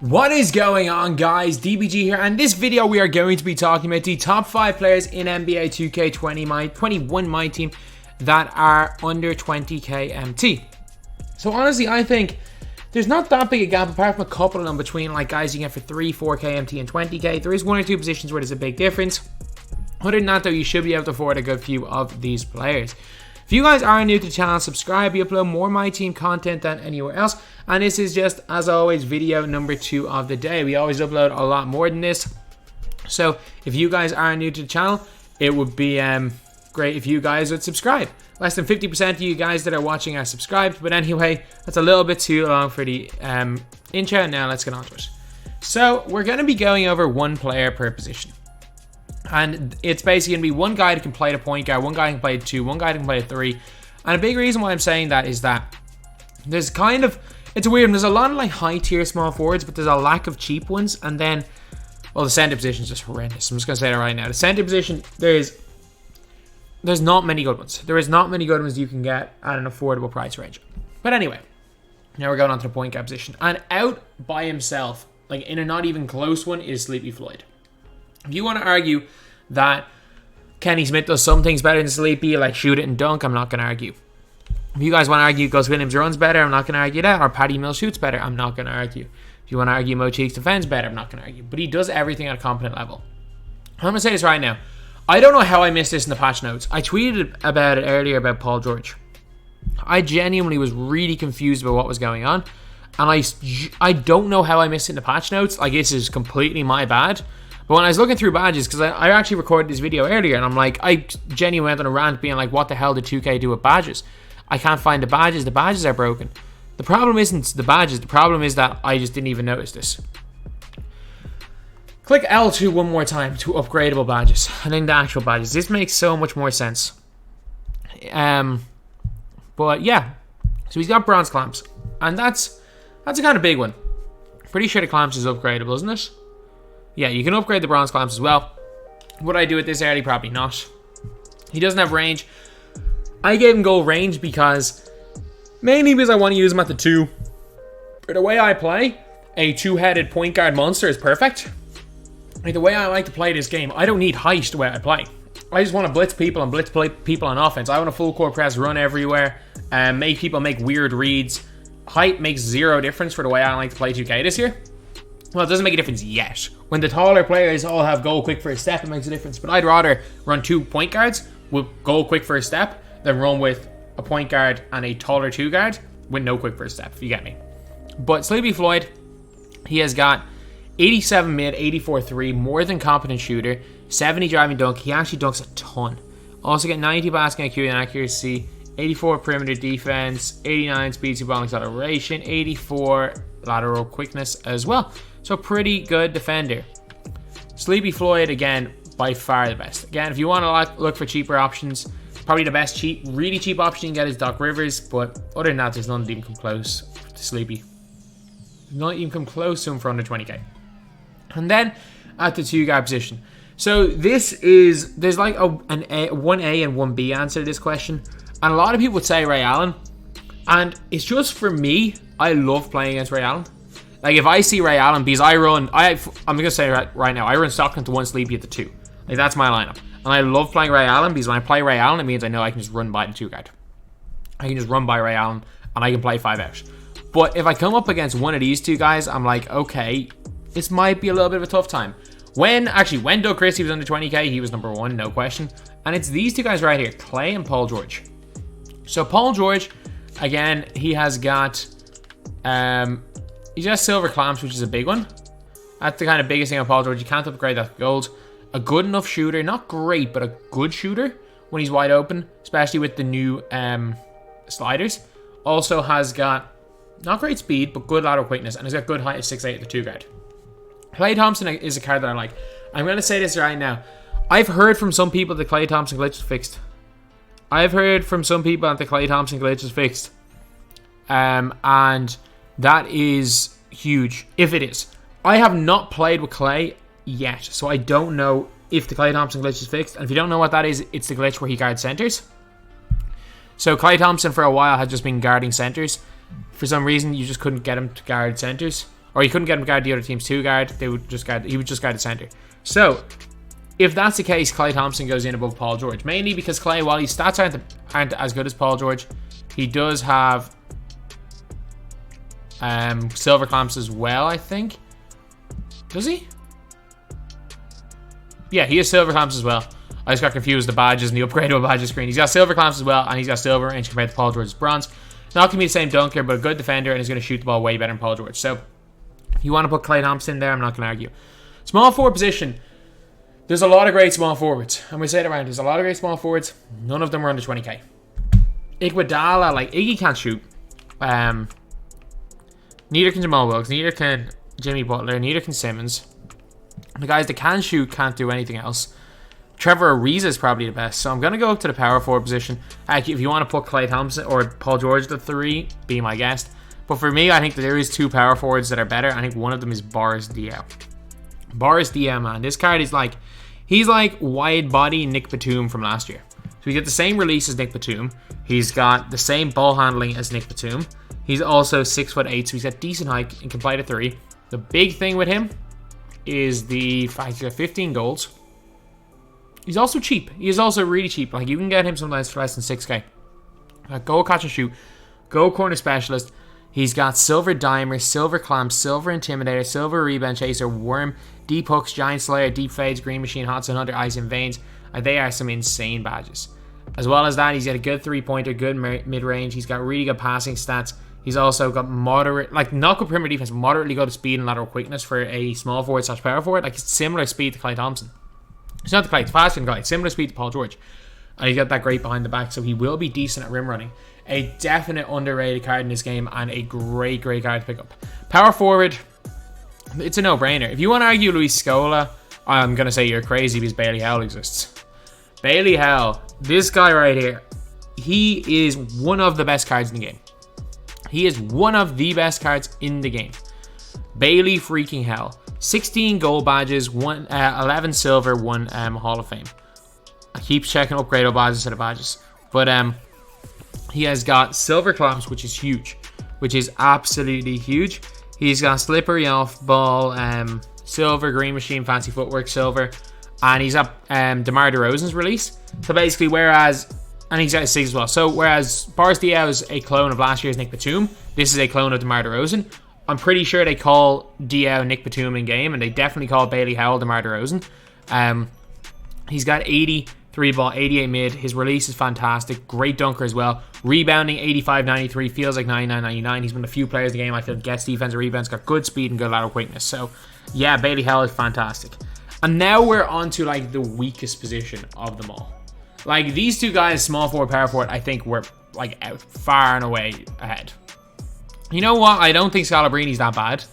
What is going on, guys? DBG here, and in this video we are going to be talking about the top 5 players in NBA 2K21 MyTEAM that are under 20k MT. So honestly, I think there's not that big a gap apart from a couple of them between like guys you get for 3, 4k MT and 20k. There is 1 or 2 positions where there's a big difference. Other than that though, you should be able to afford a good few of these players. If you guys are new to the channel, subscribe. We upload more MyTEAM content than anywhere else. And this is just, as always, video number 2 of the day. We always upload a lot more than this. So if you guys are new to the channel, it would be great if you guys would subscribe. Less than 50% of you guys that are watching are subscribed. But anyway, that's a little bit too long for the intro. Now let's get on to it. So we're going to be going over 1 player per position. And it's basically going to be 1 guy that can play the point guard, 1 guy that can play the 2, 1 guy that can play the 3. And a big reason why I'm saying that is that there's kind of, it's weird, there's a lot of like high tier small forwards, but there's a lack of cheap ones. And then, well, the center position is just horrendous. I'm just going to say that right now. The center position, there's not many good ones. There is not many good ones you can get at an affordable price range. But anyway, now we're going on to the point guard position. And out by himself, like in a not even close one, is Sleepy Floyd. If you want to argue that Kenny Smith does some things better than Sleepy, like shoot it and dunk, I'm not going to argue. If you guys want to argue Gus Williams runs better, I'm not going to argue that. Or Patty Mills shoots better, I'm not going to argue. If you want to argue Mo Cheeks defends better, I'm not going to argue. But he does everything at a competent level. I'm going to say this right now. I don't know how I missed this in the patch notes. I tweeted about it earlier about Paul George. I genuinely was really confused about what was going on. And I don't know how I missed it in the patch notes. Like, this is completely my bad. But when I was looking through badges, because I actually recorded this video earlier, and I'm like, I genuinely went on a rant being like, what the hell did 2K do with badges? I can't find the badges. The badges are broken. The problem isn't the badges. The problem is that I just didn't even notice this. Click L2 one more time to upgradable badges, and then the actual badges. This makes so much more sense. But yeah, so he's got bronze clamps, and that's a kind of big one. Pretty sure the clamps is upgradable, isn't it? Yeah, you can upgrade the bronze clamps as well. Would I do it this early? Probably not. He doesn't have range. I gave him gold range mainly because I want to use him at the 2. For the way I play, a 2-headed point guard monster is perfect. Like the way I like to play this game, I don't need height the way I play. I just want to blitz people and blitz people on offense. I want a full court press, run everywhere, and make people make weird reads. Height makes 0 difference for the way I like to play 2K this year. Well, it doesn't make a difference yet. When the taller players all have goal quick first step, it makes a difference. But I'd rather run 2 point guards with goal quick first step than run with a point guard and a taller 2 guard with no quick first step, if you get me. But Sleepy Floyd, he has got 87 mid, 84 3, more than competent shooter, 70 driving dunk. He actually dunks a ton. Also get 90 basket IQ and accuracy, 84 perimeter defense, 89 speed to ball acceleration, 84 lateral quickness as well. So pretty good defender. Sleepy Floyd, again, by far the best. Again, if you want to look for cheaper options, probably the best really cheap option you can get is Doc Rivers. But other than that, there's none that even come close to Sleepy. Not even come close to him for under 20k. And then at the 2 guard position. So there's like a 1A and 1B answer to this question. And a lot of people would say Ray Allen. And it's just for me, I love playing against Ray Allen. Like, if I see Ray Allen, because I'm going to say right now, I run Stockton to 1, Sleepy at the 2. Like, that's my lineup. And I love playing Ray Allen, because when I play Ray Allen, it means I know I can just run by the 2 guard. I can just run by Ray Allen, and I can play 5 out. But if I come up against one of these 2 guys, I'm like, okay, this might be a little bit of a tough time. When Doug Christie was under 20k, he was number 1, no question. And it's these 2 guys right here, Clay and Paul George. So Paul George, again, he has got... he's got silver clamps, which is a big one. That's the kind of biggest thing on Paul George. You can't upgrade that to gold. A good enough shooter, not great, but a good shooter when he's wide open, especially with the new sliders. Also has got not great speed, but good lateral quickness, and has got good height of 6'8" at the 2 guard. Klay Thompson is a card that I like. I'm going to say this right now. I've heard from some people that Klay Thompson glitch is fixed. I've heard from some people that the Klay Thompson glitch is fixed. And that is huge, if it is. I have not played with Klay yet, so I don't know if the Klay Thompson glitch is fixed. And if you don't know what that is, it's the glitch where he guards centers. So Klay Thompson for a while had just been guarding centers. For some reason, you just couldn't get him to guard centers. Or you couldn't get him to guard the other team's 2 guard. They would just guard. He would just guard the center. So, if that's the case, Klay Thompson goes in above Paul George. Mainly because Klay, while his stats aren't as good as Paul George, he does have silver clamps as well, I think. Does he? Yeah, he has silver clamps as well. I just got confused with the badges and the upgradable badges screen. He's got silver clamps as well, and he's got silver range compared to Paul George's bronze. Not going to be the same dunker, but a good defender, and he's going to shoot the ball way better than Paul George. So, if you want to put Klay Thompson there, I'm not going to argue. Small forward position. There's a lot of great small forwards. And we say it around. There's a lot of great small forwards. None of them are under 20k. Iguodala, like, Iggy can't shoot. Neither can Jamal Wilkes. Neither can Jimmy Butler. Neither can Simmons. The guys that can shoot can't do anything else. Trevor Ariza is probably the best. So I'm going to go up to the power forward position. If you want to put Klay Thompson or Paul George at the 3, be my guest. But for me, I think that there is 2 power forwards that are better. I think one of them is Boris Diaw. Boris Diaw, man. This card is like... He's like wide body Nick Batum from last year. So he's got the same release as Nick Batum. He's got the same ball handling as Nick Batum. He's also 6'8", so he's got decent height and can play the 3. The big thing with him is the fact he's got 15 goals. He's also cheap. He is also really cheap. Like, you can get him sometimes for less than 6k. Go catch and shoot. Go corner specialist. He's got silver dimer, silver clamp, silver intimidator, silver rebound chaser, worm, deep hooks, giant slayer, deep fades, green machine, hot sun hunter, ice and veins. They are some insane badges. As well as that, he's got a good 3-pointer, good mid-range. He's got really good passing stats. He's also got moderate, like, not good perimeter defense, moderately good speed and lateral quickness for a small forward / power forward. Like, it's similar speed to Klay Thompson. It's not the Klay, it's faster than Klay. It's similar speed to Paul George. And he's got that great behind the back, so he will be decent at rim running. A definite underrated card in this game and a great card to pick up. Power forward, it's a no-brainer. If you want to argue Luis Scola, I'm going to say you're crazy because Bailey Howell exists. Bailey Howell, this guy right here, he is one of the best cards in the game. He is one of the best cards in the game. Bailey freaking Howell. 16 gold badges, 11 silver, 1 Hall of Fame. I keep checking upgradable badges instead of badges. But he has got silver clamps, which is huge. Which is absolutely huge. He's got slippery off ball, silver, green machine, fancy footwork, silver. And he's got DeMar DeRozan's release. So basically, whereas... And he's got a 6 as well. So whereas Boris Diaw is a clone of last year's Nick Batum, this is a clone of DeMar DeRozan. I'm pretty sure they call Diaw Nick Batum in game, and they definitely call Bailey Howell DeMar DeRozan. He's got 83 ball, 88 mid. His release is fantastic. Great dunker as well. Rebounding 85-93, feels like 99-99. He's been a few players in the game. I feel gets defensive rebounds, got good speed and good lateral quickness. So yeah, Bailey Howell is fantastic. And now we're on to like the weakest position of them all. Like, these 2 guys, small forward, power forward, I think were like out far and away ahead. You know what? I don't think Scalabrini's that bad,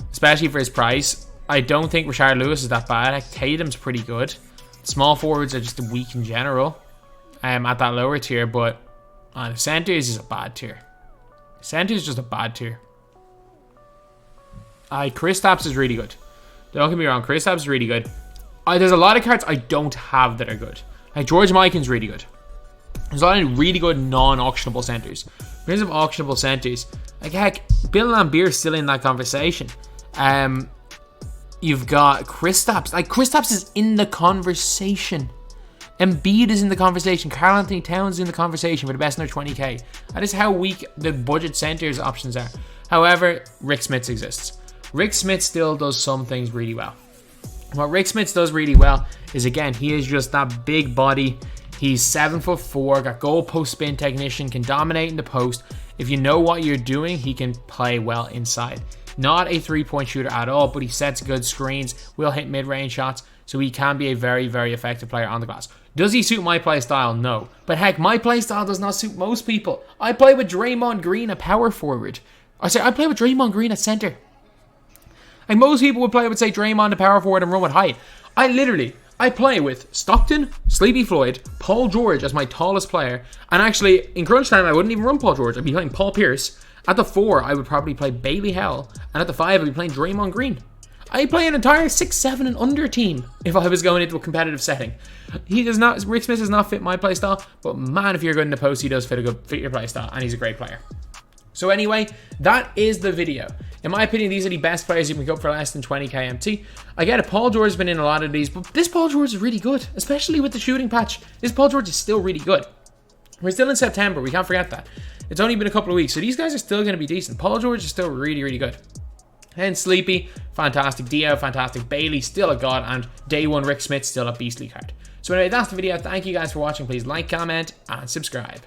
especially for his price. I don't think Rashard Lewis is that bad. Tatum's pretty good. Small forwards are just weak in general at that lower tier, but the centers is a bad tier. Centers is just a bad tier. Kristaps is really good. Don't get me wrong, Kristaps is really good. There's a lot of cards I don't have that are good. Like, George Mikan's really good. There's a lot of really good non-auctionable centers. In terms of auctionable centers, like, heck, Bill Lambier's still in that conversation. You've got Kristaps. Like, Kristaps is in the conversation. Embiid is in the conversation. Karl Anthony Towns is in the conversation for the best under 20k. That is how weak the budget centers options are. However, Rick Smits exists. Rick Smits still does some things really well. What Rick Smits does really well is, again, he is just that big body. He's 7'4", got goal post spin technician, can dominate in the post. If you know what you're doing, he can play well inside. Not a 3-point shooter at all, but he sets good screens, will hit mid-range shots, so he can be a very, very effective player on the glass. Does he suit my play style? No. But heck, my play style does not suit most people. I play with Draymond Green at power forward. I play with Draymond Green at center. Like, most people would play with, say, Draymond at power forward and run with height. I play with Stockton, Sleepy Floyd, Paul George as my tallest player. And actually, in crunch time, I wouldn't even run Paul George. I'd be playing Paul Pierce. At the 4, I would probably play Bailey Howell. And at the 5, I'd be playing Draymond Green. I'd play an entire 6'7" and under team if I was going into a competitive setting. Rick Smith does not fit my play style. But man, if you're good in the post, he does fit your play style. And he's a great player. So anyway, that is the video. In my opinion, these are the best players you can pick up for less than 20k MT. I get it, Paul George has been in a lot of these, but this Paul George is really good, especially with the shooting patch. This Paul George is still really good. We're still in September, we can't forget that. It's only been a couple of weeks, so these guys are still going to be decent. Paul George is still really, really good. And Sleepy, fantastic. Dio, fantastic. Bailey, still a god. And Day 1 Rick Smith, still a beastly card. So anyway, that's the video. Thank you guys for watching. Please like, comment, and subscribe.